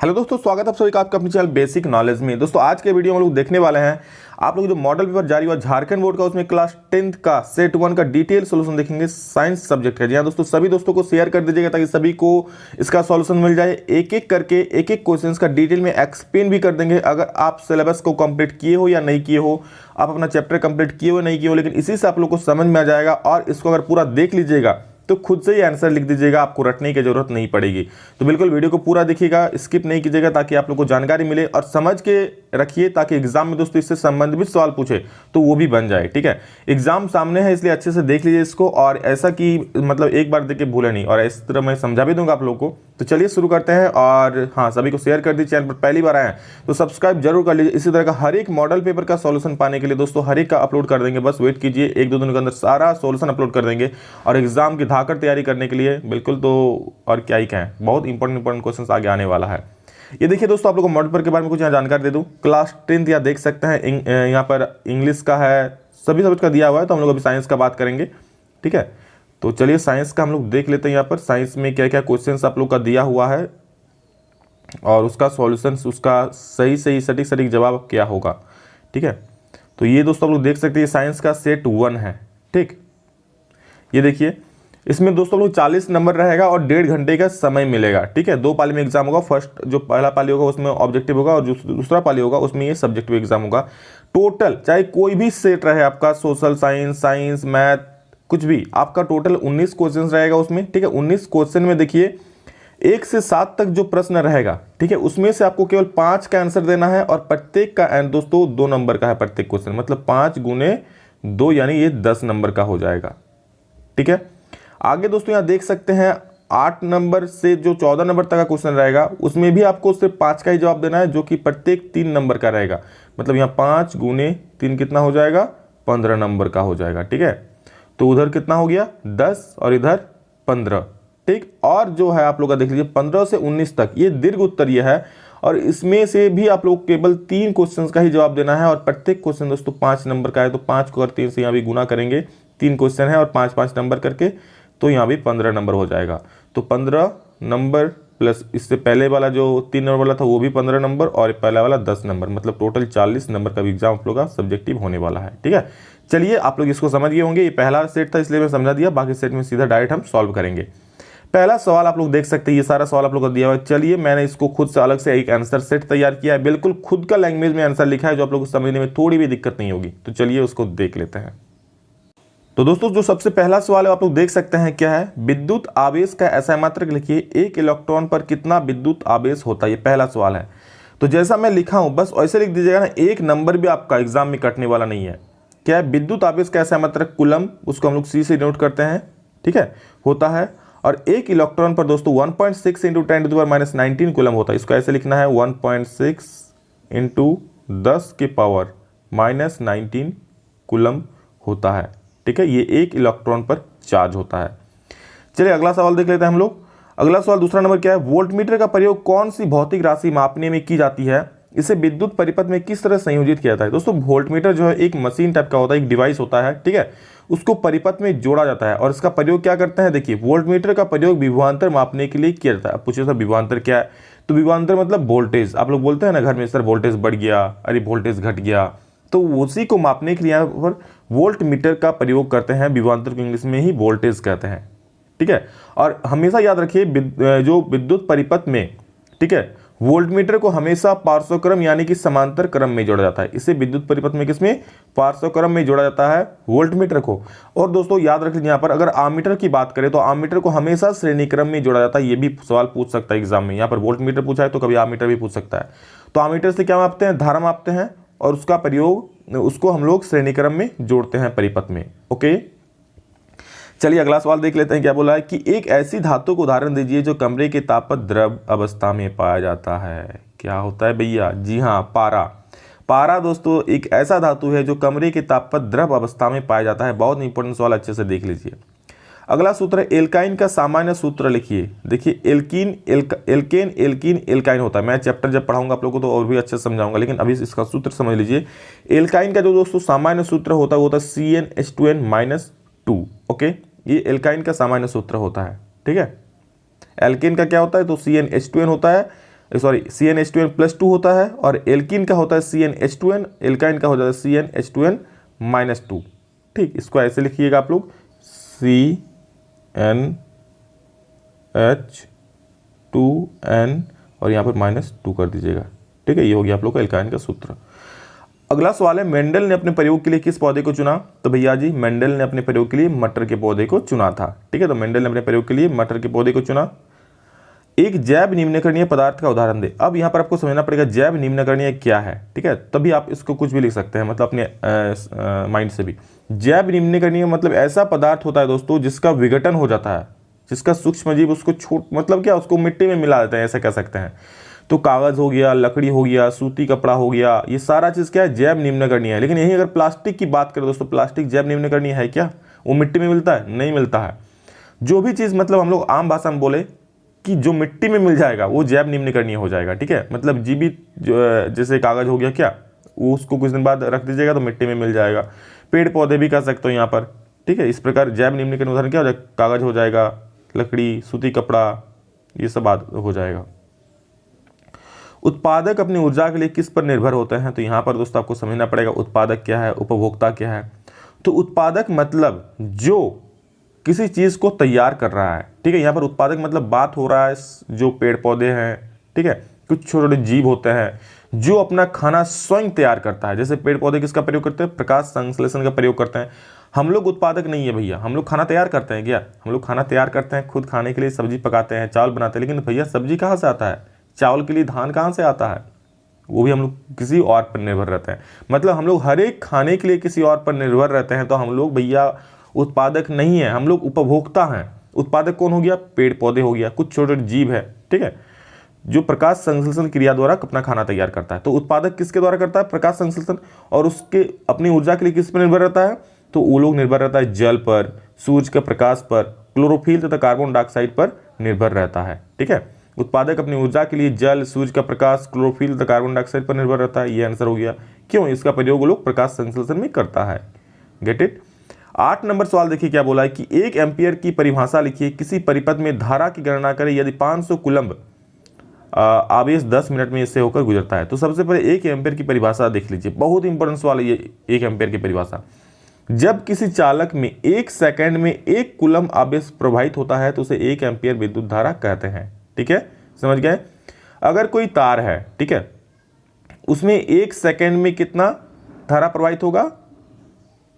Hello दोस्तों, स्वागत है आप सभी का आपका अपने चैनल बेसिक नॉलेज में। दोस्तों आज के वीडियो में हम लोग देखने वाले हैं आप लोग जो मॉडल पेपर जारी हुआ झारखंड बोर्ड का, उसमें क्लास 10th का सेट 1 का डिटेल सॉल्यूशन देखेंगे। साइंस सब्जेक्ट है। जी हाँ दोस्तों, सभी दोस्तों को शेयर कर दीजिएगा ताकि सभी को इसका सॉल्यूशन मिल जाए। एक एक करके एक एक क्वेश्चंस का डिटेल में एक्सप्लेन भी कर देंगे। अगर आप सिलेबस को कंप्लीट किए हो या नहीं किए हो, आप अपना चैप्टर कंप्लीट किए हो नहीं किए हो, लेकिन इसी से आप लोग को समझ में आ जाएगा। और इसको अगर पूरा देख लीजिएगा तो खुद से ही आंसर लिख दीजिएगा, आपको रटने की जरूरत नहीं पड़ेगी। तो बिल्कुल वीडियो को पूरा देखिएगा, स्किप नहीं कीजिएगा ताकि आप लोग को जानकारी मिले। और समझ के रखिए ताकि एग्जाम में दोस्तों इससे संबंधित सवाल पूछे तो वो भी बन जाए। ठीक है, एग्जाम सामने है इसलिए अच्छे से देख लीजिए इसको, और ऐसा कि मतलब एक बार देख के भूले नहीं। और इस तरह मैं समझा भी दूंगा आप लोग को। तो चलिए शुरू करते हैं। और हाँ, सभी को शेयर कर दीजिए। चैनल पर पहली बार आए हैं तो सब्सक्राइब जरूर कर लीजिए। इसी तरह का हर एक मॉडल पेपर का सॉल्यूशन पाने के लिए दोस्तों हर एक का अपलोड कर देंगे। बस वेट कीजिए, एक दो दिन के अंदर सारा सॉल्यूशन अपलोड कर देंगे। और एग्जाम की धाकर तैयारी करने के लिए बिल्कुल, तो और क्या ही कहें, बहुत इंपॉर्टेंट क्वेश्चन आगे आने वाला है। ये देखिए दोस्तों, आप लोगों को मॉडल पेपर के बारे में कुछ यहाँ जानकारी दे दूँ। क्लास 10th या देख सकते हैं, यहाँ पर इंग्लिश का है, सभी सब्जेक्ट का दिया हुआ है। तो हम लोग अभी साइंस का बात करेंगे। ठीक है, तो चलिए साइंस का हम लोग देख लेते हैं। यहाँ पर साइंस में क्या क्या क्वेश्चंस आप लोग का दिया हुआ है और उसका सॉल्यूशन, उसका सही सटीक जवाब क्या होगा। ठीक है, तो ये दोस्तों आप लोग देख सकते हैं साइंस का सेट 1 है। ठीक, ये देखिए, इसमें दोस्तों लोग 40 नंबर रहेगा और 1.5 घंटे का समय मिलेगा। ठीक है, 2 पाली में एग्जाम होगा। फर्स्ट जो पहला पाली होगा उसमें ऑब्जेक्टिव होगा, और जो दूसरा पाली होगा उसमें ये सब्जेक्टिव एग्जाम होगा। टोटल चाहे कोई भी सेट रहे आपका, सोशल साइंस, मैथ, कुछ भी, आपका टोटल 19 क्वेश्चन रहेगा उसमें। ठीक है, 19 क्वेश्चन में देखिए 1 से 7 तक जो प्रश्न रहेगा, ठीक है, उसमें से आपको केवल 5 का आंसर देना है। और प्रत्येक का दोस्तों 2 नंबर का है प्रत्येक क्वेश्चन, मतलब 5 गुने 2 यानी ये 10 नंबर का हो जाएगा। ठीक है, आगे दोस्तों यहाँ देख सकते हैं 8 नंबर से जो 14 नंबर तक का क्वेश्चन रहेगा उसमें भी आपको सिर्फ 5 का ही जवाब देना है, जो कि प्रत्येक 3 नंबर का रहेगा। मतलब यहाँ 5 गुने 3 कितना हो जाएगा, 15 नंबर का हो जाएगा। ठीक है, तो उधर कितना हो गया 10 और इधर 15। ठीक, और जो है आप लोग का देख लीजिए 15 से 19 तक ये दीर्घ उत्तरीय है। और इसमें से भी आप लोग केवल 3 क्वेश्चंस का ही जवाब देना है। और प्रत्येक क्वेश्चन दोस्तों 5 नंबर का है, तो 5 को और 3 से यहाँ भी गुना करेंगे। 3 क्वेश्चन है और 5-5 नंबर करके, तो यहाँ भी 15 नंबर हो जाएगा। तो 15 नंबर प्लस इससे पहले वाला जो 3 नंबर वाला था वो भी 15 नंबर, और पहला वाला 10 नंबर, मतलब टोटल 40 नंबर का भी एग्जाम आप लोग का सब्जेक्टिव होने वाला है। ठीक है, चलिए आप लोग इसको समझ गए होंगे। ये पहला सेट था इसलिए मैं समझा दिया, बाकी सेट में सीधा डायरेक्ट हम सॉल्व करेंगे। पहला सवाल आप लोग देख सकते हैं, ये सारा सवाल आप लोग को दिया हुआ है। चलिए मैंने इसको खुद से अलग से एक आंसर सेट तैयार किया है, बिल्कुल खुद का लैंग्वेज में आंसर लिखा है, जो आप लोग को समझने में थोड़ी भी दिक्कत नहीं होगी। तो चलिए उसको देख लेते हैं। तो दोस्तों जो सबसे पहला सवाल है आप लोग देख सकते हैं क्या है, विद्युत आवेश का ऐसा मात्रक लिखिए, 1 इलेक्ट्रॉन पर कितना विद्युत आवेश होता है। ये पहला सवाल है। तो जैसा मैं लिखा हूं बस ऐसे लिख दीजिएगा ना, एक नंबर भी आपका एग्जाम में कटने वाला नहीं है। क्या है, विद्युत आवेश का ऐसा मात्रक कूलम, उसको हम लोग सी से नोट करते हैं। ठीक है, होता है। और 1 इलेक्ट्रॉन पर दोस्तों 1.6 × 10⁻⁻19 कूलम होता है। इसको ऐसे लिखना है 1.6 × 10⁻⁻19 कूलम होता है। ठीक है, ये 1 इलेक्ट्रॉन पर चार्ज होता है। चलिए अगला सवाल देख लेते हैं हम लोग। अगला सवाल दूसरा नंबर क्या है, वोल्टमीटर का प्रयोग कौन सी भौतिक राशि मापने में की जाती है, इसे विद्युत परिपथ में किस तरह संयोजित किया जाता है। दोस्तों वोल्टमीटर जो है एक मशीन टाइप का होता है, एक डिवाइस होता है। ठीक है, उसको परिपथ में जोड़ा जाता है और इसका प्रयोग क्या करते हैं, देखिए वोल्टमीटर का प्रयोग विभवांतर मापने के लिए किया जाता है। अब पूछिए सर विभवांतर क्या है, तो विभवांतर मतलब वोल्टेज। आप लोग बोलते हैं ना घर में, सर वोल्टेज बढ़ गया, अरे वोल्टेज घट गया, तो उसी को मापने के लिए यहाँ पर वोल्ट मीटर का प्रयोग करते हैं। विभवांतर को इंग्लिश में ही वोल्टेज कहते हैं। ठीक है, और हमेशा याद रखिए जो विद्युत परिपथ में, ठीक है, वोल्टमीटर को हमेशा पार्श्वक्रम यानी कि समांतर क्रम में जोड़ा जाता है। इसे विद्युत परिपथ में किसमें, पार्श्वक्रम में जोड़ा जाता है वोल्टमीटर को। और दोस्तों याद रख लीजिए यहाँ पर अगर आमीटर की बात करें तो आमीटर को हमेशा श्रेणी क्रम में जोड़ा जाता है। ये भी सवाल पूछ सकता है एग्जाम में। यहाँ पर वोल्टमीटर पूछा है तो कभी आमीटर भी पूछ सकता है। तो आमीटर से क्या मापते हैं, धारा मापते हैं, और उसका प्रयोग, उसको हम लोग श्रेणी क्रम में जोड़ते हैं परिपथ में। ओके, चलिए अगला सवाल देख लेते हैं। क्या बोला है कि एक ऐसी धातु को उदाहरण दीजिए जो कमरे के ताप पर द्रव अवस्था में पाया जाता है। क्या होता है भैया, जी हाँ, पारा। पारा दोस्तों एक ऐसा धातु है जो कमरे के ताप पर द्रव अवस्था में पाया जाता है। बहुत इंपॉर्टेंट सवाल, अच्छे से देख लीजिए। अगला सूत्र है एल्काइन का सामान्य सूत्र लिखिए। देखिए एल्केन एल्काइन होता है। मैं चैप्टर जब पढ़ाऊंगा आप लोगों को तो और भी अच्छे से समझाऊंगा, लेकिन अभी इसका सूत्र समझ लीजिए। एल्काइन का जो दोस्तों सामान्य सूत्र होता है वो होता है CnH2n-2। ओके, ये एल्काइन का सामान्य सूत्र होता है। ठीक है, एल्केन का क्या होता है तो CnH2n होता है, सॉरी CnH2n+2 होता है, और एल्कीन का होता है CnH2n, एल्काइन का हो जाता है CnH2n-2। ठीक, इसको ऐसे लिखिएगा आप लोग CnH2n और यहाँ पर -2 कर दीजिएगा। ठीक है, ये हो गया आप लोग का एल्काइन का सूत्र। अगला सवाल है, मेंडल ने अपने प्रयोग के लिए किस पौधे को चुना? तो भैया जी मेंडल ने अपने प्रयोग के लिए मटर के पौधे को चुना था। ठीक है, तो मेंडल ने अपने प्रयोग के लिए मटर के पौधे को चुना। एक जैव निम्नकरणीय पदार्थ का उदाहरण दे। अब यहाँ पर आपको समझना पड़ेगा जैव निम्नकरणीय क्या है। ठीक है, तभी आप इसको कुछ भी लिख सकते हैं, मतलब अपने माइंड से भी। जैव निम्नकरणीय मतलब ऐसा पदार्थ होता है दोस्तों जिसका विघटन हो जाता है, जिसका सूक्ष्म जीव उसको मतलब क्या, उसको मिट्टी में मिला देते हैं, ऐसा कह सकते हैं। तो कागज हो गया, लकड़ी हो गया, सूती कपड़ा हो गया, ये सारा चीज़ क्या है, जैव निम्नकरणीय है। लेकिन यही अगर प्लास्टिक की बात करें दोस्तों, प्लास्टिक जैव निम्नकरणीय है क्या? वो मिट्टी में मिलता है? नहीं मिलता है। जो भी चीज़ मतलब हम लोग आम भाषा में बोले कि जो मिट्टी में मिल जाएगा वो जैव निम्नकरणीय हो जाएगा। ठीक है, मतलब जीवित जैसे कागज हो गया क्या, वो उसको कुछ दिन बाद रख दीजिएगा तो मिट्टी में मिल जाएगा। पेड़ पौधे भी कह सकते हो यहाँ पर। ठीक है, इस प्रकार जैव निम्नकरणीय उदाहरण क्या हो जाएगा, कागज हो जाएगा, लकड़ी, सूती कपड़ा, ये सब बात हो जाएगा। उत्पादक अपनी ऊर्जा के लिए किस पर निर्भर होते हैं? तो यहाँ पर दोस्तों आपको समझना पड़ेगा उत्पादक क्या है, उपभोक्ता क्या है। तो उत्पादक मतलब जो किसी चीज़ को तैयार कर रहा है। ठीक है, यहाँ पर उत्पादक मतलब बात हो रहा है जो पेड़ पौधे हैं। ठीक है, कुछ छोटे छोटे जीव होते हैं जो अपना खाना स्वयं तैयार करता है। जैसे पेड़ पौधे किसका प्रयोग करते हैं? प्रकाश संश्लेषण का प्रयोग करते हैं। हम लोग उत्पादक नहीं है भैया, हम लोग खाना तैयार करते हैं क्या? हम लोग खाना तैयार करते हैं, खुद खाने के लिए सब्जी पकाते हैं, चावल बनाते हैं। लेकिन भैया सब्जी कहाँ से आता है? चावल के लिए धान कहाँ से आता है? वो भी हम लोग किसी और पर निर्भर रहते हैं। मतलब हम लोग हर एक खाने के लिए किसी और पर निर्भर रहते हैं। तो हम लोग भैया उत्पादक नहीं है, हम लोग उपभोक्ता हैं। उत्पादक कौन हो गया? पेड़ पौधे हो गया, कुछ छोटे जीव है। ठीक है, जो प्रकाश संश्लेषण क्रिया द्वारा अपना खाना तैयार करता है। तो उत्पादक किसके द्वारा करता है? प्रकाश संश्लेषण। और उसके अपनी ऊर्जा के लिए किस पर निर्भर रहता है? तो वो लोग निर्भर रहता है जल पर, सूर्य के प्रकाश पर, क्लोरोफिल तथा कार्बन डाइऑक्साइड पर निर्भर रहता है। ठीक है, उत्पादक अपनी ऊर्जा के लिए जल, सूर्य का प्रकाश, क्लोरोफिल तथा कार्बन डाइऑक्साइड पर निर्भर रहता है। ये आंसर हो गया। क्यों? इसका प्रयोग वो लोग प्रकाश संश्लेषण में करता है। Get it. 8 नंबर सवाल देखिए क्या बोला है कि 1 एम्पियर की परिभाषा लिखिए। किसी परिपथ में धारा की गणना करें यदि 500 कूलम्ब आवेश 10 मिनट में इससे होकर गुजरता है। तो सबसे पहले 1 एम्पियर की परिभाषा देख लीजिए, बहुत इंपॉर्टेंट सवाल है ये 1 एम्पियर की परिभाषा। जब किसी चालक में 1 सेकंड में 1 कूलम्ब आवेश प्रवाहित होता है तो उसे 1 एम्पियर विद्युत धारा कहते हैं। ठीक है, समझ गए? अगर कोई तार है, ठीक है, उसमें 1 सेकंड में कितना धारा प्रवाहित होगा?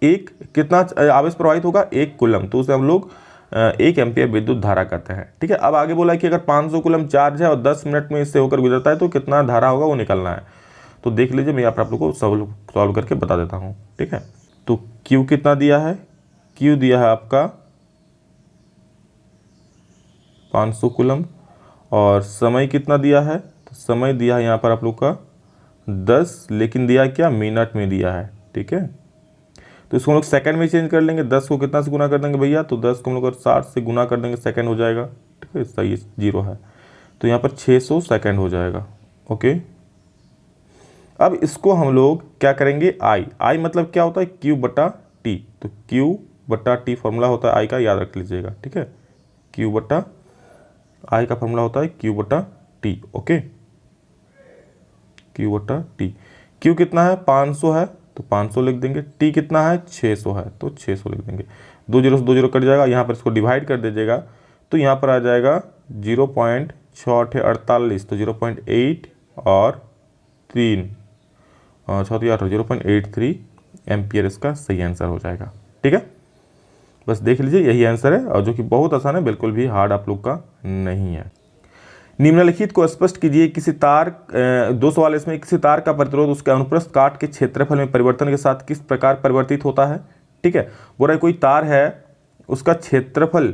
कितना आवेश प्रवाहित होगा? 1 कूलम्ब। तो उसे हम लोग 1 एम्पियर विद्युत धारा कहते हैं। ठीक है, अब आगे बोला कि अगर 500 कूलम्ब चार्ज है और 10 मिनट में इससे होकर गुजरता है तो कितना धारा होगा वो निकलना है। तो देख लीजिए, मैं आप लोग को सॉल्व करके बता देता हूँ। ठीक है, तो Q कितना दिया है? Q दिया है आपका 500 कूलम्ब, और समय कितना दिया है? तो समय दिया है यहाँ पर आप लोग का 10, लेकिन दिया क्या? मिनट में दिया है। ठीक है, तो इसको हम लोग सेकंड में चेंज कर लेंगे। 10 को कितना से गुना कर देंगे भैया? तो 10 को हम लोग 60 से गुना कर देंगे, सेकंड हो जाएगा। ठीक है, सही 0 है, तो यहाँ पर 600 सेकंड हो जाएगा। ओके, अब इसको हम लोग क्या करेंगे? आई मतलब क्या होता है? Q/T। तो Q/T फॉर्मूला होता है आई का, याद रख लीजिएगा। ठीक है, Q/I का फॉर्मूला होता है Q/T। Okay, Q/T। Q कितना है? 500 है तो 500 लिख देंगे। T कितना है? 600 है तो 600 लिख देंगे। 2 0 से 2 0 कट जाएगा। यहाँ पर इसको डिवाइड कर दीजिएगा तो यहाँ पर आ जाएगा 0.6848, तो 0.8 और 3 0.83 एम्पियर इसका सही आंसर हो जाएगा। ठीक है, बस देख लीजिए, यही आंसर है, और जो कि बहुत आसान है, बिल्कुल भी हार्ड आप लोग का नहीं है। निम्नलिखित को स्पष्ट कीजिए। किसी तार 2 सवाल इसमें। किसी तार का प्रतिरोध उसके अनुप्रस्थ काट के क्षेत्रफल में परिवर्तन के साथ किस प्रकार परिवर्तित होता है? ठीक है, बोल रहा है कोई तार है, उसका क्षेत्रफल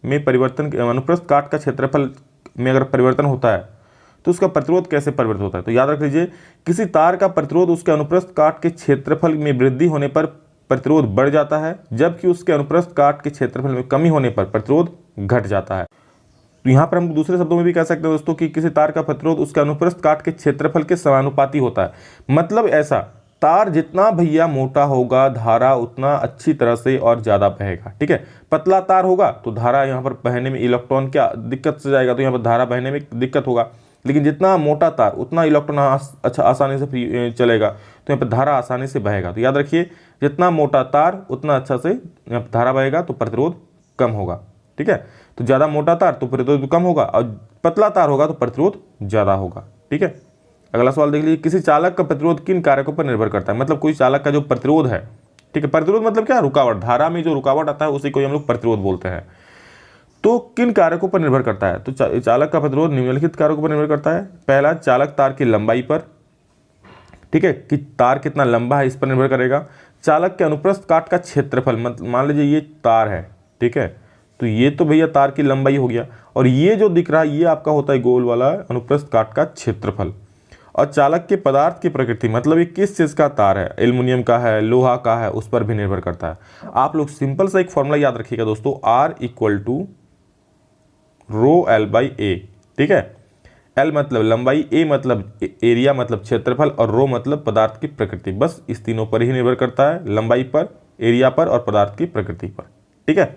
में परिवर्तन, अनुप्रस्थ काट का क्षेत्रफल में अगर परिवर्तन होता है तो उसका प्रतिरोध कैसे परिवर्तित होता है? तो याद रख लीजिए, किसी तार का प्रतिरोध उसके अनुप्रस्थ काट के क्षेत्रफल में वृद्धि होने पर प्रतिरोध बढ़ जाता है, जबकि उसके अनुप्रस्थ काट के क्षेत्रफल में कमी होने पर प्रतिरोध घट जाता है। तो यहाँ पर हम दूसरे शब्दों में भी कह सकते हैं दोस्तों कि किसी तार का प्रतिरोध उसके अनुप्रस्थ काट के क्षेत्रफल के समानुपाती होता है। मतलब ऐसा, तार जितना भैया मोटा होगा धारा उतना अच्छी तरह से और ज़्यादा बहेगा। ठीक है, पतला तार होगा तो धारा यहाँ पर बहने में, इलेक्ट्रॉन क्या दिक्कत से जाएगा, तो यहाँ पर धारा बहने में दिक्कत होगा। लेकिन जितना मोटा तार उतना इलेक्ट्रॉन अच्छा आसानी से चलेगा, तो यहाँ पर धारा आसानी से बहेगा। तो याद रखिए, जितना मोटा तार उतना अच्छा से यहाँ पर धारा बहेगा, तो प्रतिरोध कम होगा। ठीक है, तो ज़्यादा मोटा तार तो प्रतिरोध कम होगा, और पतला तार होगा तो प्रतिरोध ज़्यादा होगा। ठीक है, अगला सवाल देख लीजिए, किसी चालक का प्रतिरोध किन कारकों पर निर्भर करता है। मतलब कोई चालक का जो प्रतिरोध है, ठीक है, प्रतिरोध मतलब क्या, रुकावट, धारा में जो रुकावट आता है उसी को हम लोग प्रतिरोध बोलते हैं। तो किन कारकों पर निर्भर करता है, तो चालक का प्रतिरोध निम्नलिखित कारकों पर निर्भर करता है। पहला, चालक तार की लंबाई पर, ठीक है, कि तार कितना लंबा है इस पर निर्भर करेगा। चालक के अनुप्रस्थ काट का क्षेत्रफल, मान लीजिए ये तार है, ठीक है, तो ये तो भैया तार की लंबाई हो गया, और ये जो दिख रहा है ये आपका होता है गोल वाला अनुप्रस्थ काट का क्षेत्रफल। और चालक के पदार्थ की प्रकृति, मतलब ये किस चीज़ का तार है, एल्युमिनियम का है, लोहा का है, उस पर भी निर्भर करता है। आप लोग सिंपल सा एक फॉर्मूला याद रखिएगा दोस्तों, R = ρL/A। ठीक है, L मतलब लंबाई, A मतलब एरिया मतलब क्षेत्रफल, और ρ मतलब पदार्थ की प्रकृति। बस इस तीनों पर ही निर्भर करता है, लंबाई पर, एरिया पर और पदार्थ की प्रकृति पर। ठीक है,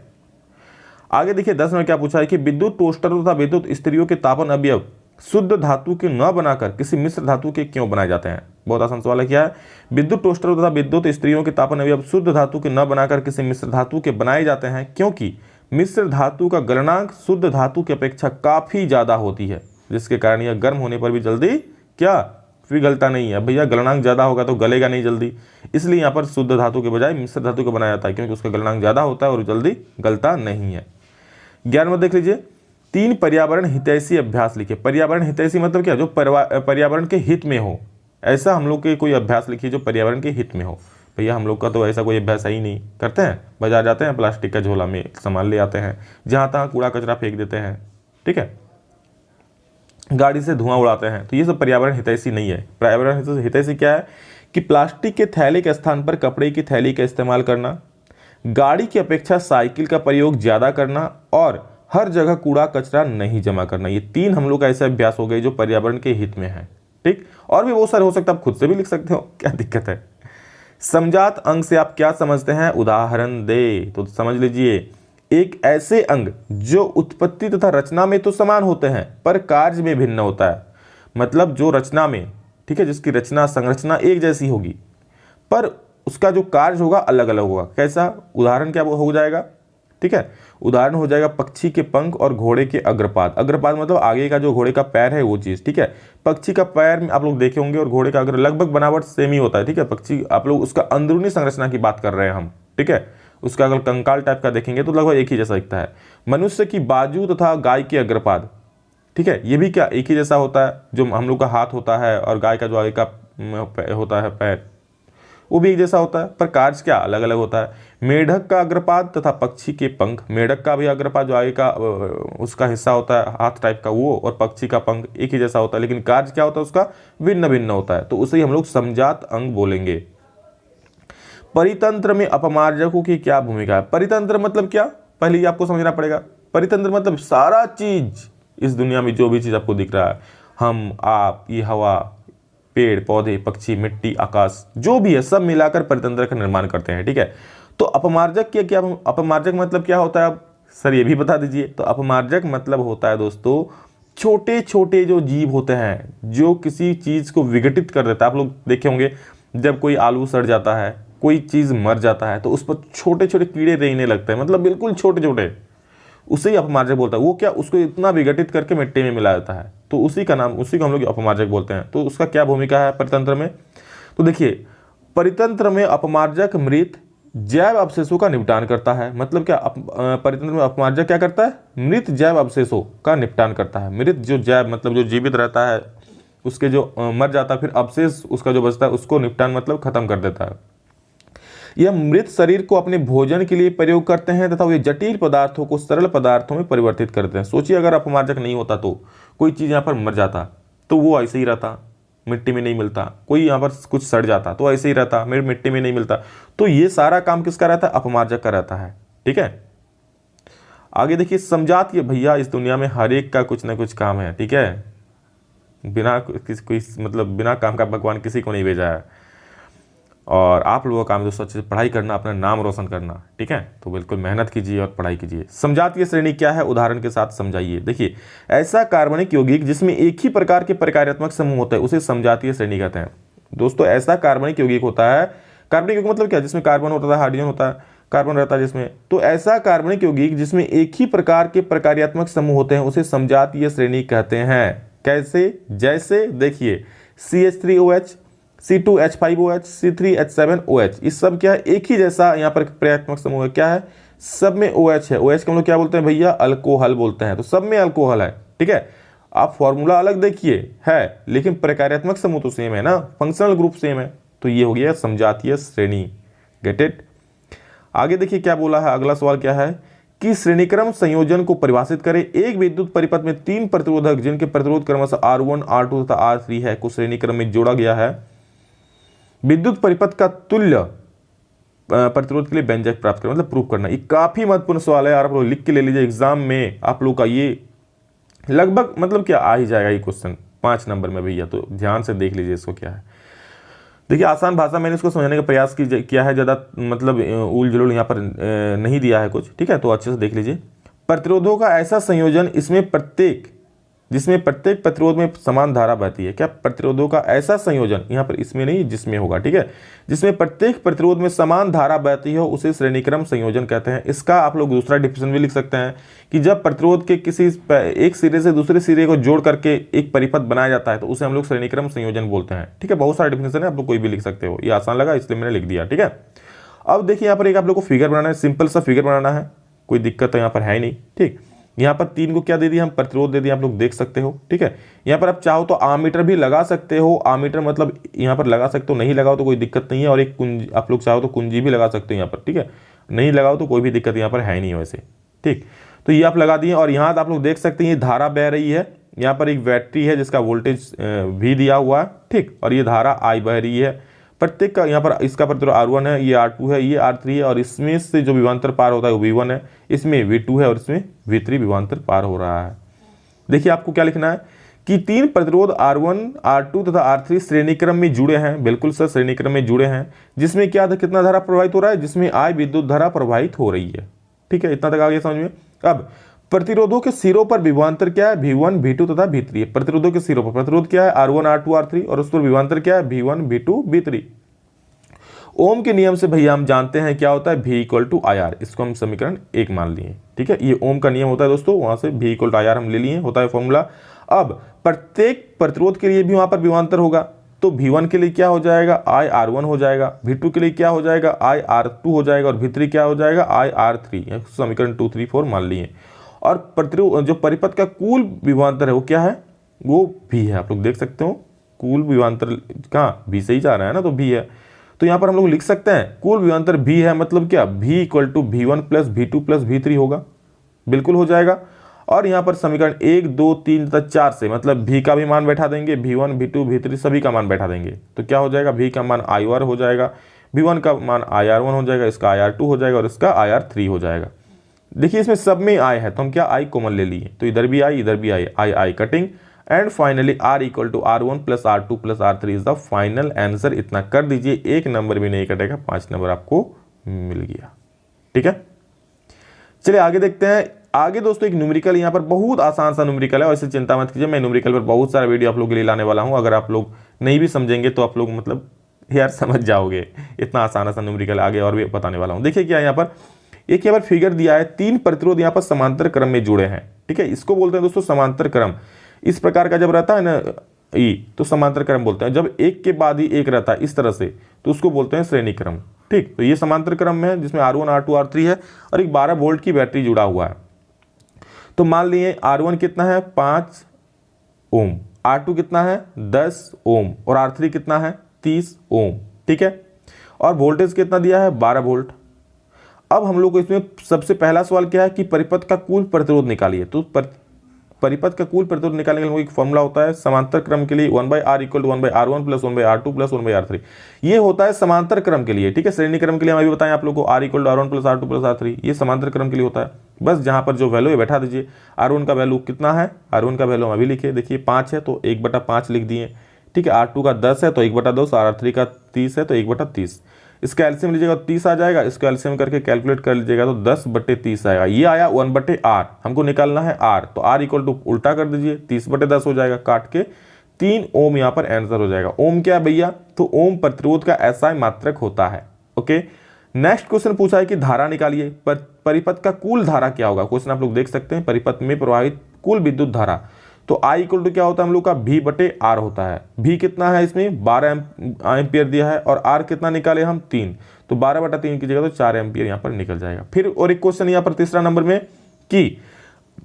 आगे देखिए 10 में क्या पूछा है कि विद्युत टोस्टर तथा विद्युत इस्त्रियों के तापन अवयव शुद्ध धातु के न बनाकर किसी मिश्र धातु के क्यों बनाए जाते हैं। बहुत आसान सवाल है, क्या है, विद्युत टोस्टर तथा विद्युत इस्त्रियों के तापन अवयव शुद्ध धातु के न बनाकर किसी मिश्र धातु के बनाए जाते हैं क्योंकि मिश्र धातु का गलनांक शुद्ध धातु की अपेक्षा काफी ज्यादा होती है, जिसके कारण यह गर्म होने पर भी जल्दी क्या पिघलता नहीं है। भैया गलनांक ज्यादा होगा तो गलेगा नहीं जल्दी, इसलिए यहाँ पर शुद्ध धातु के बजाय मिश्र धातु का बनाया जाता है, क्योंकि उसका गलनांक ज्यादा होता है और जल्दी गलता नहीं है। 11 देख लीजिए, 3 पर्यावरण हितैषी अभ्यास लिखिए। पर्यावरण हितैषी मतलब क्या, जो पर्यावरण के हित में हो, ऐसा हम लोग के कोई अभ्यास लिखिए जो पर्यावरण के हित में हो। भैया हम लोग का तो ऐसा कोई अभ्यास ही नहीं करते हैं, बाजार जाते हैं, प्लास्टिक का झोला में सामान ले आते हैं, जहाँ तहाँ कूड़ा कचरा फेंक देते हैं, ठीक है, गाड़ी से धुआं उड़ाते हैं, तो ये सब पर्यावरण हितैषी नहीं है। पर्यावरण हितैषी क्या है कि प्लास्टिक के थैले के स्थान पर कपड़े की थैली का इस्तेमाल करना, गाड़ी की अपेक्षा साइकिल का प्रयोग ज़्यादा करना, और हर जगह कूड़ा कचरा नहीं जमा करना। ये 3 हम लोग का ऐसे अभ्यास हो गए जो पर्यावरण के हित में है। ठीक, और भी बहुत सारे हो सकता है, आप खुद से भी लिख सकते हो, क्या दिक्कत है। समजात अंग से आप क्या समझते हैं, उदाहरण दे। तो समझ लीजिए, एक ऐसे अंग जो उत्पत्ति तथा रचना में तो समान होते हैं पर कार्य में भिन्न होता है। मतलब जो रचना में, ठीक है, जिसकी रचना संरचना एक जैसी होगी पर उसका जो कार्य होगा अलग अलग होगा। कैसा, उदाहरण क्या हो जाएगा, ठीक है, उदाहरण हो जाएगा पक्षी के पंख और घोड़े के अग्रपाद। अग्रपाद मतलब आगे का जो घोड़े का पैर है वो चीज़, ठीक है। पक्षी का पैर में आप लोग देखे होंगे और घोड़े का अग्र लगभग बनावट सेम ही होता है, ठीक है। पक्षी आप लोग उसका अंदरूनी संरचना की बात कर रहे हैं हम, ठीक है। उसका अगर कंकाल टाइप का देखेंगे तो लगभग एक ही जैसा दिखता है। मनुष्य की बाजू तथा गाय के अग्रपाद, ठीक है, ये भी क्या एक ही जैसा होता है। जो हम लोग का हाथ होता है और गाय का जो आगे का होता है पैर, वो भी एक जैसा होता है पर कार्य क्या अलग अलग होता है। मेढक का अग्रपाद तथा पक्षी के पंख, मेढक का भी अग्रपाद जो आगे का उसका हिस्सा होता है हाथ टाइप का वो, और पक्षी का पंख एक ही जैसा होता है, लेकिन कार्य क्या होता है उसका भिन्न भिन्न होता है, तो उसे ही हम लोग समजात अंग बोलेंगे। परितंत्र में अपमार्जकों की क्या भूमिका है। परितंत्र मतलब क्या, पहले ही आपको समझना पड़ेगा। परितंत्र मतलब सारा चीज, इस दुनिया में जो भी चीज आपको दिख रहा है, हम आप, ये हवा, पेड़ पौधे, पक्षी, मिट्टी, आकाश, जो भी है सब मिलाकर परितंत्र का निर्माण करते हैं, ठीक है। तो अपमार्जक क्या, अपमार्जक मतलब क्या होता है, अब सर ये भी बता दीजिए। तो अपमार्जक मतलब होता है दोस्तों छोटे छोटे जो जीव होते हैं जो किसी चीज को विघटित कर देता है। आप लोग देखे होंगे जब कोई आलू सड़ जाता है, कोई चीज मर जाता है, तो उस पर छोटे छोटे कीड़े रेंगने लगते हैं, मतलब बिल्कुल छोटे छोटे, उसे ही अपमार्जक बोलता है। वो क्या, उसको इतना विघटित करके मिट्टी में मिला देता है, तो उसी का नाम, उसी को हम लोग अपमार्जक बोलते हैं। तो उसका क्या भूमिका है परितंत्र में, तो देखिए परितंत्र में अपमार्जक मृत जैव अवशेषों का निपटान करता है। मतलब क्या, परितंत्र में अपमार्जक क्या करता है, मृत जैव अवशेषों का निपटान करता है। मृत जो जैव मतलब जो जीवित रहता है, उसके जो मर जाता है फिर अवशेष उसका जो बचता है उसको निपटान मतलब खत्म कर देता है। यह मृत शरीर को अपने भोजन के लिए प्रयोग करते हैं तथा वे जटिल पदार्थों को सरल पदार्थों में परिवर्तित करते हैं। सोचिए अगर अपमार्जक नहीं होता तो कोई चीज़ यहाँ पर मर जाता तो वो ऐसे ही रहता, मिट्टी में नहीं मिलता। कोई यहाँ पर कुछ सड़ जाता तो ऐसे ही रहता, मेरे मिट्टी में नहीं मिलता। तो ये सारा काम किसका रहता है, अपमार्जक का रहता है, ठीक है। आगे देखिए समजात, ये भैया इस दुनिया में हर एक का कुछ ना कुछ काम है, ठीक है। बिना किसी कोई मतलब बिना काम का भगवान किसी को नहीं भेजा है। और आप लोगों का काम दोस्तों अच्छे से पढ़ाई करना, अपना नाम रोशन करना, ठीक है। तो बिल्कुल मेहनत कीजिए और पढ़ाई कीजिए। समजातीय श्रेणी क्या है, उदाहरण के साथ समझाइए। देखिए, ऐसा कार्बनिक यौगिक जिसमें एक ही प्रकार के प्रकार्यात्मक समूह होता है उसे समजातीय श्रेणी कहते हैं। दोस्तों, ऐसा कार्बनिक यौगिक होता है, कार्बनिक यौगिक मतलब क्या, जिसमें कार्बन होता है, हाइड्रोजन होता है, कार्बन रहता है जिसमें, तो ऐसा कार्बनिक यौगिक जिसमें एक ही प्रकार के प्रकार्यात्मक समूह होते हैं उसे समजातीय श्रेणी कहते हैं। कैसे, जैसे देखिए CH3OH, C2H5OH, C3H7OH, इस सब क्या है, एक ही जैसा यहाँ पर प्रकार्यात्मक समूह है। क्या है, सब में OH है। OH को हम लोग क्या बोलते हैं भैया, अल्कोहल बोलते हैं। तो सब में अल्कोहल है, ठीक है। आप फॉर्मूला अलग देखिए है, लेकिन प्रकार्यात्मक समूह तो सेम है ना, फंक्शनल ग्रुप सेम है। तो ये हो गया समजातीय श्रेणी। Get it. आगे देखिए क्या बोला है, अगला सवाल क्या है कि श्रेणीक्रम संयोजन को परिभाषित करें। एक विद्युत परिपथ में 3 प्रतिरोधक जिनके प्रतिरोध क्रमशः R1, R2 तथा R3 है को श्रेणीक्रम में जोड़ा गया है। विद्युत परिपथ का तुल्य प्रतिरोध के लिए व्यंजक प्राप्त करें, मतलब प्रूव करना। ये काफी महत्वपूर्ण सवाल है, आप लोग लिख के ले लीजिए, एग्जाम में आप लोग का ये लगभग मतलब क्या आ ही जाएगा ये क्वेश्चन 5 नंबर में भैया। तो ध्यान से देख लीजिए इसको क्या है। देखिए, आसान भाषा मैंने इसको समझाने का प्रयास किया है, ज़्यादा मतलब उल जुलूल यहाँ पर नहीं दिया है कुछ, ठीक है। तो अच्छे से देख लीजिए। प्रतिरोधों का ऐसा संयोजन जिसमें प्रत्येक प्रतिरोध में समान धारा बहती है। क्या, प्रतिरोधों का ऐसा संयोजन, यहाँ पर इसमें नहीं जिसमें होगा, ठीक है, जिसमें प्रत्येक प्रतिरोध में समान धारा बहती हो उसे श्रेणीक्रम संयोजन कहते हैं। इसका आप लोग दूसरा डिफिनेशन भी लिख सकते हैं कि जब प्रतिरोध के किसी एक सिरे से दूसरे सिरे को जोड़ करके एक परिपथ बनाया जाता है तो उसे हम लोग श्रेणीक्रम संयोजन बोलते हैं, ठीक है। बहुत सारे डिफिनेशन है, आप लोग कोई भी लिख सकते हो, ये आसान लगा इसलिए मैंने लिख दिया, ठीक है। अब देखिए यहाँ पर एक आप लोग को फिगर बनाना है, सिंपल सा फिगर बनाना है, कोई दिक्कत तो यहाँ पर है ही नहीं, ठीक। यहाँ पर 3 को क्या दे दिया, हम प्रतिरोध दे दिए, आप लोग देख सकते हो, ठीक है। यहाँ पर आप चाहो तो आमीटर भी लगा सकते हो, आमीटर मतलब यहाँ पर लगा सकते हो, नहीं लगाओ तो कोई दिक्कत नहीं है। और एक कुंजी, आप लोग चाहो तो कुंजी भी लगा सकते हो यहाँ पर, ठीक है। नहीं लगाओ तो कोई भी दिक्कत यहाँ पर है नहीं वैसे, ठीक। तो ये आप लगा दिए और यहाँ आप लोग देख सकते हैं ये धारा बह रही है, यहाँ पर एक बैटरी है जिसका वोल्टेज भी दिया हुआ है, ठीक। और ये धारा I बह रही है, प्रत्येक का यहाँ पर इसका प्रतिरोध R1 है, ये R2 है, ये R3 है, और इसमें से जो विभवांतर पार होता है वो V1 है, इसमें V2 है और इसमें V3 विभवांतर पार हो रहा है। देखिए आपको क्या लिखना है कि 3 प्रतिरोध R1, R2 तथा R3 श्रेणीक्रम में जुड़े हैं। बिल्कुल सर, श्रेणीक्रम में जुड़े हैं, जिसमें क्या कितना धारा प्रवाहित हो रहा है, जिसमें I विद्युत धारा प्रवाहित हो रही है, ठीक है। इतना तक आ गया समझ में। अब प्रतिरोधों के सिरों पर विभवांतर क्या है, V1, V2 तथा V3 है। प्रतिरोधों के सिरों पर प्रतिरोध क्या है, R1, R2, R3, और उस पर विभवांतर क्या है, V1, V2, V3। ओम के नियम से भैया हम जानते हैं क्या होता है, V = IR। इसको हम समीकरण 1 मान लिए, ठीक है। ये ओम का नियम होता है दोस्तों, वहां से V = IR हम ले लिए, होता है फॉर्मूला। अब प्रत्येक प्रतिरोध के लिए भी वहां पर विभवांतर होगा, तो V1 के लिए क्या हो जाएगा, IR1 हो जाएगा, V2 के लिए क्या हो जाएगा, IR2 हो जाएगा, और V3 क्या हो जाएगा, IR3। समीकरण 2, 3, 4 मान लिए। और प्रतिरोध जो परिपथ का कुल विभवांतर है वो क्या है, वो V है। आप लोग देख सकते हो कुल विभवांतर कहाँ, V से ही जा रहा है ना, तो V है। तो यहाँ पर हम लोग लिख सकते हैं कुल विभवांतर V है, मतलब क्या, V = V1 + V2 + V3 होगा, बिल्कुल हो जाएगा। और यहाँ पर समीकरण 1, 2, 3 तथा 4 से मतलब V का भी मान बैठा देंगे, V1, V2, V3 सभी का मान बैठा देंगे, तो क्या हो जाएगा, V का मान IR हो जाएगा, V1 का मान IR1 हो जाएगा, इसका IR2 हो जाएगा और इसका IR3 हो जाएगा। देखिए इसमें सब में I है, तो हम क्या I कॉमन ले लिए, तो इधर भी I इधर भी I cutting, and finally R = R1 + R2 + R3 is the final answer. इतना कर दीजिए, 1 नंबर भी नहीं कटेगा, 5 नंबर आपको मिल गया, ठीक है। चलिए आगे देखते हैं। आगे दोस्तों एक न्यूमेरिकल, यहाँ पर बहुत आसान सा न्यूमेरिकल है, वैसे चिंता मत कीजिए, मैं न्यूमेरिकल पर बहुत सारा वीडियो आप लोगों के लिए लाने वाला हूँ। अगर आप लोग नहीं भी समझेंगे तो आप लोग मतलब यार समझ जाओगे, इतना आसान सा न्यूमेरिकल आगे और भी बताने वाला हूँ। देखिए क्या यहाँ पर एक यहाँ पर फिगर दिया है, 3 प्रतिरोध यहाँ पर समांतर क्रम में जुड़े हैं, ठीक है। इसको बोलते हैं दोस्तों समांतर क्रम। इस प्रकार का जब रहता है ना ई, तो समांतर क्रम बोलते हैं। जब एक के बाद ही एक रहता है इस तरह से, तो उसको बोलते हैं श्रेणी क्रम, ठीक। तो ये समांतर क्रम में है जिसमें R1, R2, R3 है और एक 12 वोल्ट की बैटरी जुड़ा हुआ है। तो मान लिए R1 कितना है, 5 ओम, R2 कितना है, 10 ओम, और R3 कितना है, 30 ओम, ठीक है। और वोल्टेज कितना दिया है, 12 वोल्ट। अब हम लोग को इसमें सबसे पहला सवाल क्या है कि परिपथ का कुल प्रतिरोध निकालिए। तो परिपथ का कुल प्रतिरोध निकालने के लिए एक फॉर्मूला होता है समांतर क्रम के लिए, 1/R = 1/R1 + 1/R2 + 1/R3। ये होता है समांतर क्रम के लिए, ठीक है। श्रेणी क्रम के लिए हम अभी बताएं आप लोगों को, R = R1 + R2 + R3, ये समांतर क्रम के लिए होता है। बस जहां पर जो वैल्यू है बैठा दीजिए। R1 का वैल्यू कितना है, R1 का वैल्यू हम अभी लिखे, देखिए 5 है तो 1/5 लिख दिए, ठीक है। R2 का 10 है तो 1/10, R3 का 30 है तो 1/30। इसका एलसीएम लीजिएगा तो 30 आ जाएगा, इसका एलसीएम करके कैलकुलेट कर लीजिएगा तो 10/30 आएगा। ये आया 1/R, हमको निकालना है R, तो R इक्वल टू उल्टा कर दीजिए 30/10 हो जाएगा, काट के 3 ओम यहाँ पर आंसर हो जाएगा। ओम क्या है भैया, तो ओम प्रतिरोध का एसआई मात्रक होता है। ओके, नेक्स्ट क्वेश्चन पूछा है कि धारा निकालिए, परिपथ का कुल धारा क्या होगा। क्वेश्चन आप लोग देख सकते हैं, परिपथ में प्रवाहित कुल विद्युत धारा, तो I इक्वल टू क्या होता है हम लोग का V/R होता है। V कितना है इसमें 12 एम्पियर दिया है और R कितना निकाले हम 3, तो 12/3 की जगह तो 4 एम्पियर यहाँ पर निकल जाएगा। फिर और एक क्वेश्चन यहाँ पर तीसरा नंबर में कि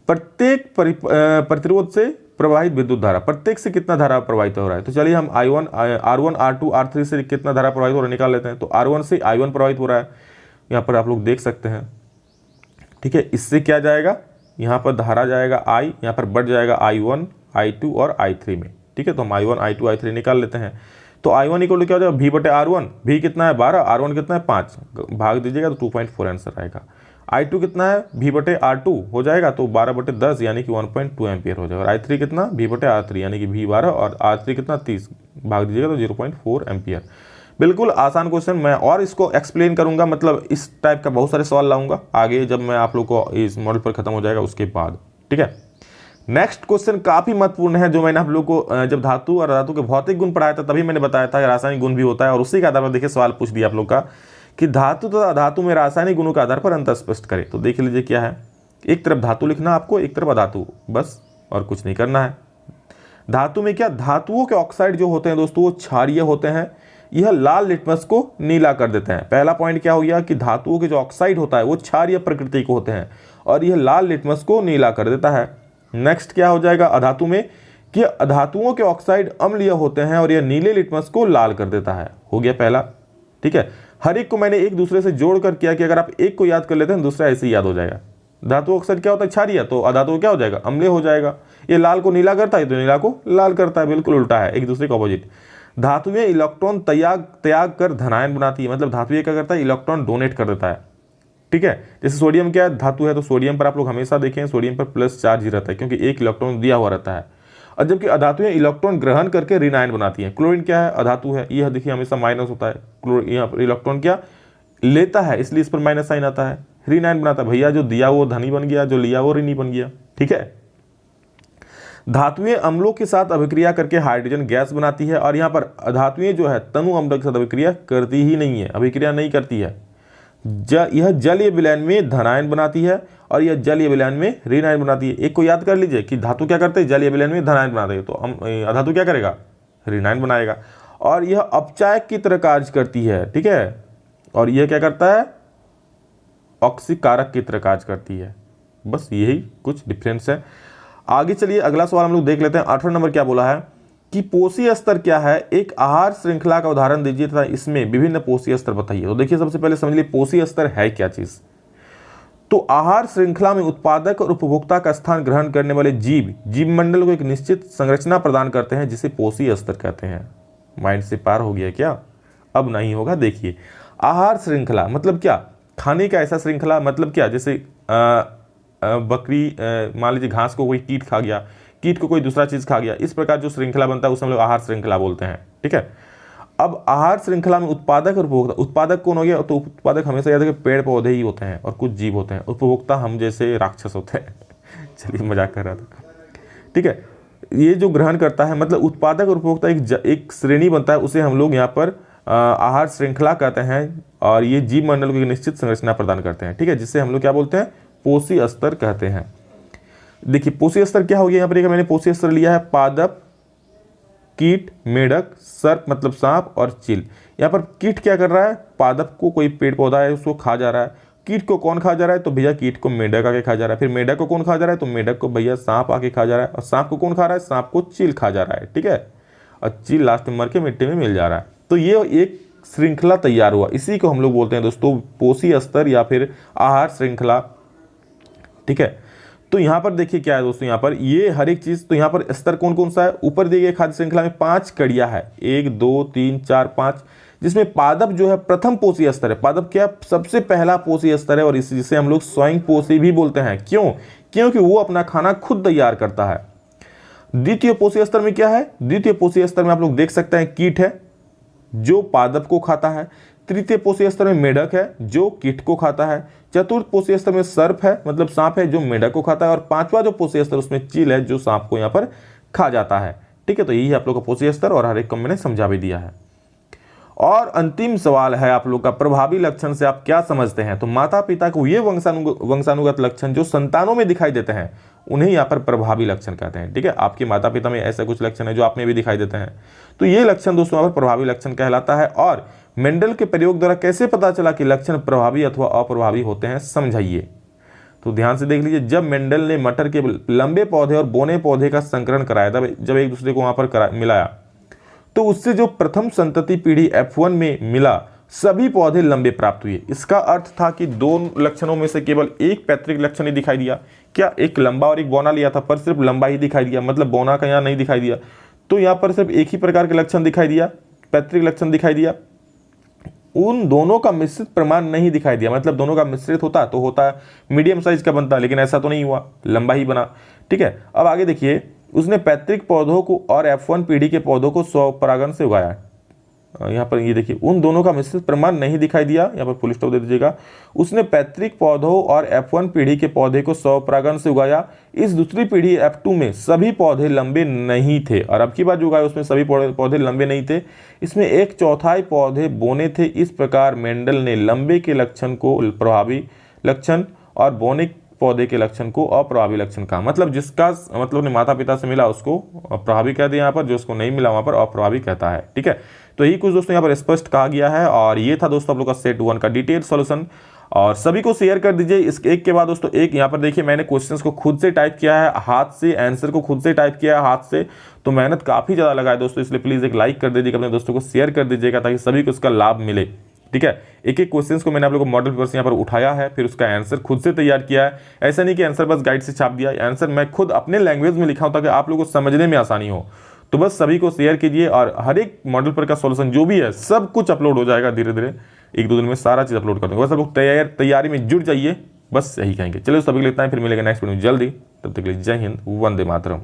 प्रत्येक प्रतिरोध से प्रवाहित विद्युत धारा, प्रत्येक से कितना धारा प्रवाहित हो रहा है। तो चलिए हम I1 R1 R2 R3 से कितना धारा प्रवाहित हो रहा है निकाल लेते हैं। तो R1 से I1 प्रवाहित हो रहा है, यहाँ पर आप लोग देख सकते हैं। ठीक है, इससे क्या जाएगा, यहाँ पर धारा जाएगा I, यहाँ पर बढ़ जाएगा I1 I2 और I3 में। ठीक है, तो हम I1 I2 I3 निकाल लेते हैं। तो I1 इक्वल टू क्या हो जाएगा V/R1, V कितना है 12, R1 कितना है 5, भाग दीजिएगा तो 2.4 आंसर आएगा। I2 कितना है V/R2 हो जाएगा तो 12/10 यानी कि 1.2 एम्पियर हो जाएगा। और I3 कितना V/R3 यानी कि V12 और R3 कितना 30, भाग दीजिएगा तो 0.4 एम्पियर। बिल्कुल आसान क्वेश्चन, मैं और इसको एक्सप्लेन करूंगा, मतलब इस टाइप का बहुत सारे सवाल लाऊंगा आगे जब मैं आप लोग को इस मॉडल पर खत्म हो जाएगा उसके बाद। ठीक है, नेक्स्ट क्वेश्चन काफी महत्वपूर्ण है, जो मैंने आप लोग को जब धातु और अधातु के भौतिक गुण पढ़ाया था तभी मैंने बताया था रासायनिक गुण भी होता है, और उसी के आधार पर देखिए सवाल पूछ दिया आप लोग का कि धातु तथा अधातु में रासायनिक गुणों के आधार पर अंतर स्पष्ट करें। तो देख लीजिए क्या है, एक तरफ धातु लिखना आपको, एक तरफ अधातु, बस और कुछ नहीं करना है। धातु में क्या, धातुओं के ऑक्साइड जो होते हैं दोस्तों वो क्षारीय होते हैं, यह लाल लिटमस को नीला कर देते हैं। पहला पॉइंट क्या हो गया कि धातुओं के जो ऑक्साइड होता है वो क्षारीय प्रकृति के होते हैं और यह लाल लिटमस को नीला कर देता है। नेक्स्ट क्या हो जाएगा अधातु में कि धातुओं के ऑक्साइड अम्लीय होते हैं और यह नीले लिटमस को लाल कर देता है। हो गया पहला। ठीक है, हर एक को मैंने एक दूसरे से जोड़कर किया कि अगर आप एक को याद कर लेते हैं दूसरा ऐसे ही याद हो जाएगा। धातु ऑक्साइड क्या होता है क्षारीय, तो अधातु क्या हो जाएगा अम्लीय हो जाएगा। ये लाल को नीला करता है तो नीला को लाल करता है, बिल्कुल उल्टा है, एक दूसरे के ऑपोजिट। धातुएं इलेक्ट्रॉन त्याग कर धनायन बनाती है, मतलब धातु क्या करता है इलेक्ट्रॉन डोनेट कर देता है। ठीक है, जैसे सोडियम क्या है धातु है, तो सोडियम पर आप लोग हमेशा देखें सोडियम पर प्लस चार्ज ही रहता है क्योंकि एक इलेक्ट्रॉन दिया हुआ रहता है। और जबकि अधातुएं इलेक्ट्रॉन ग्रहण करके ऋणायन बनाती हैं। क्लोरीन क्या है अधातु है, यह देखिए हमेशा माइनस होता है, यहाँ पर इलेक्ट्रॉन क्या लेता है इसलिए इस पर माइनस साइन आता है, ऋणायन बनाता है। भैया जो दिया वो धनी बन गया, जो लिया वो ऋणी बन गया। ठीक है, धातुएं अम्लों के साथ अभिक्रिया करके हाइड्रोजन गैस बनाती है और यहाँ पर धातुएं जो है तनु अम्ल के साथ अभिक्रिया करती ही नहीं है, अभिक्रिया नहीं करती है। यह जलीय विलयन में धनायन बनाती है और यह जलीय विलयन में ऋणायन बनाती है। एक को याद कर लीजिए कि धातु क्या करते हैं जलीय विलयन में धनायन बनाते हैं, तो अधातु क्या करेगा ऋणायन बनाएगा। और यह अपचायक की तरह कार्य करती है। ठीक है, और यह क्या करता है ऑक्सीकारक की तरह कार्य करती है। बस यही कुछ डिफरेंस है। आगे चलिए अगला सवाल हम लोग देख लेते हैं। 18 नंबर क्या बोला है कि पोषी स्तर क्या है, एक आहार श्रृंखला का उदाहरण दीजिए तथा इसमें विभिन्न पोषी स्तर बताइए। तो देखिए सबसे पहले समझ लीजिए पोषी स्तर है क्या चीज। तो आहार श्रृंखला में उत्पादक और उपभोक्ता का स्थान ग्रहण करने वाले जीव मंडल को एक निश्चित संरचना प्रदान करते हैं जिसे पोषी स्तर कहते हैं। माइंड से पार हो गया क्या, अब नहीं होगा। देखिए आहार श्रृंखला मतलब क्या, खाने का ऐसा श्रृंखला मतलब क्या, जैसे बकरी मान लीजिए घास को कोई कीट खा गया, कीट को कोई दूसरा चीज खा गया, इस प्रकार जो श्रृंखला बनता है उसे हम लोग आहार श्रृंखला बोलते हैं। ठीक है, अब आहार श्रृंखला में उत्पादक और उपभोक्ता, उत्पादक कौन हो गया, तो उत्पादक हमेशा याद है कि पेड़ पौधे ही होते हैं और कुछ जीव होते हैं, उपभोक्ता हम जैसे राक्षस होते हैं। चलिए मजाक कर रहा था। ठीक है, ये जो ग्रहण करता है मतलब उत्पादक और उपभोक्ता एक श्रेणी बनता है, उसे हम लोग यहाँ पर आहार श्रृंखला कहते हैं और ये जीव मंडल को एक निश्चित संरचना प्रदान करते हैं। ठीक है, जिससे हम लोग क्या बोलते हैं पोषी स्तर कहते हैं। देखिए पोषी स्तर क्या हो गया, यहाँ पर मैंने पोषी स्तर लिया है पादप, कीट, मेढक, सर्प मतलब सांप और चील। यहाँ पर कीट क्या कर रहा है, पादप को कोई पेड़ पौधा है उसको खा जा रहा है। कीट को कौन खा जा रहा है, तो भैया कीट को मेढक आके खा जा रहा है। फिर मेढक को कौन खा जा रहा है, तो मेढक को भैया सांप आके खा जा रहा है। और सांप को कौन खा रहा है, सांप को चील खा जा रहा है। ठीक है, और चील लास्ट में मर के मिट्टी में मिल जा रहा है। तो ये एक श्रृंखला तैयार हुआ, इसी को हम लोग बोलते हैं दोस्तों पोषी स्तर या फिर आहार श्रृंखला। ठीक है, तो यहाँ पर देखिए क्या है दोस्तों, यहाँ पर ये हर एक चीज, तो यहाँ पर स्तर कौन कौन सा है, ऊपर दिए गए खाद्य श्रृंखला में 5 कड़ियां है, 1 2 3 4 5, जिसमें पादप जो है प्रथम पोषी स्तर है। पादप क्या सबसे पहला पोषी स्तर है और जिसे हम लोग स्वयं पोषी भी बोलते हैं। क्यों, क्योंकि वो अपना खाना खुद तैयार करता है। द्वितीय पोषी स्तर में क्या है, द्वितीय पोषी स्तर में आप लोग देख सकते हैं कीट है जो पादप को खाता है, तृतीय पोषी स्तर में मेढक है जो कीट को खाता है, चतुर्थ पोषी स्तर में सर्प है मतलब सांप है जो मेढक को खाता है, और पांचवा जो पोषी स्तर उसमें चील है जो सांप को यहाँ पर खा जाता है। ठीक है, तो यही है आप लोग का पोषी स्तर और हर एक को मैंने समझा भी दिया है। और अंतिम सवाल है आप लोग का, प्रभावी लक्षण से आप क्या समझते हैं। तो माता पिता को ये वंशानुगत लक्षण जो संतानों में दिखाई देते हैं उन्हें यहाँ पर प्रभावी लक्षण कहते हैं। ठीक है, आपके माता पिता में ऐसा कुछ लक्षण है जो आप में भी दिखाई देते हैं, तो ये लक्षण दोस्तों यहाँ पर प्रभावी लक्षण कहलाता है। और मेंडल के प्रयोग द्वारा कैसे पता चला कि लक्षण प्रभावी अथवा अप्रभावी होते हैं, समझाइए। तो ध्यान से देख लीजिए, जब मेंडल ने मटर के लंबे पौधे और बोने पौधे का संकरण कराया था, जब एक दूसरे को वहां पर मिलाया, तो उससे जो प्रथम संतति पीढ़ी F1 में मिला सभी पौधे लंबे प्राप्त हुए। इसका अर्थ था कि दो लक्षणों में से केवल एक पैतृक लक्षण ही दिखाई दिया। क्या एक लंबा और एक बौना लिया था, पर सिर्फ लंबा ही दिखाई दिया, मतलब बौना का यहाँ नहीं दिखाई दिया। तो यहाँ पर सिर्फ एक ही प्रकार के लक्षण दिखाई दिया, पैतृक लक्षण दिखाई दिया, उन दोनों का मिश्रित प्रमाण नहीं दिखाई दिया। मतलब दोनों का मिश्रित होता तो होता मीडियम साइज का बनता, लेकिन ऐसा तो नहीं हुआ, लंबा ही बना। ठीक है, अब आगे देखिए, उसने पैतृक पौधों को और F1 पीढ़ी के पौधों को स्वपरागण से उगाया। यहाँ पर ये देखिए, उन दोनों का मिश्रित प्रमाण नहीं दिखाई दिया, यहाँ पर फुल स्टॉप दे दीजिएगा। उसने पैतृक पौधों और F1 पीढ़ी के पौधे को स्वपरागण से उगाया। इस दूसरी पीढ़ी F2 में सभी पौधे लंबे नहीं थे, और अब की बात जो उगाया उसमें सभी पौधे लंबे नहीं थे, इसमें 1/4 पौधे बोने थे। इस प्रकार मेंडल ने लंबे के लक्षण को प्रभावी लक्षण और बोने पौधे के लक्षण को अप्रभावी लक्षण कहा। मतलब जिसका मतलब अपने माता पिता से मिला उसको प्रभावी कह दिया यहाँ पर, जो उसको नहीं मिला वहां पर अप्रभावी कहता है। ठीक है, तो यही कुछ दोस्तों यहाँ पर स्पष्ट कहा गया है। और ये था दोस्तों आप लोग का सेट 1 का डिटेल सॉल्यूशन, और सभी को शेयर कर दीजिए। इस एक के बाद दोस्तों एक यहाँ पर देखिए, मैंने क्वेश्चंस को खुद से टाइप किया है हाथ से, आंसर को खुद से टाइप किया है हाथ से, तो मेहनत काफी ज्यादा लगा है दोस्तों, इसलिए प्लीज एक लाइक कर दीजिएगा, अपने दोस्तों को शेयर कर दीजिएगा ताकि सभी को इसका लाभ मिले। ठीक है, एक एक क्वेश्चंस को मैंने आप लोगों को मॉडल पेपर से यहाँ पर उठाया है, फिर उसका आंसर खुद से तैयार किया है। ऐसा नहीं कि आंसर बस गाइड से छाप दिया, आंसर मैं खुद अपने लैंग्वेज में लिखा हूं ताकि आप लोगों को समझने में आसानी हो। तो बस सभी को शेयर कीजिए, और हर एक मॉडल पर का सॉल्यूशन जो भी है सब कुछ अपलोड हो जाएगा धीरे धीरे, 1-2 दिन में सारा चीज अपलोड कर दूंगा। बस आप लोग तैयारी में जुट जाइए, बस यही कहेंगे। चलिए सभी के लिए इतना ही, फिर मिलेगा नेक्स्ट वीडियो में जल्दी। तब तक के लिए जय हिंद, वंदे मातरम।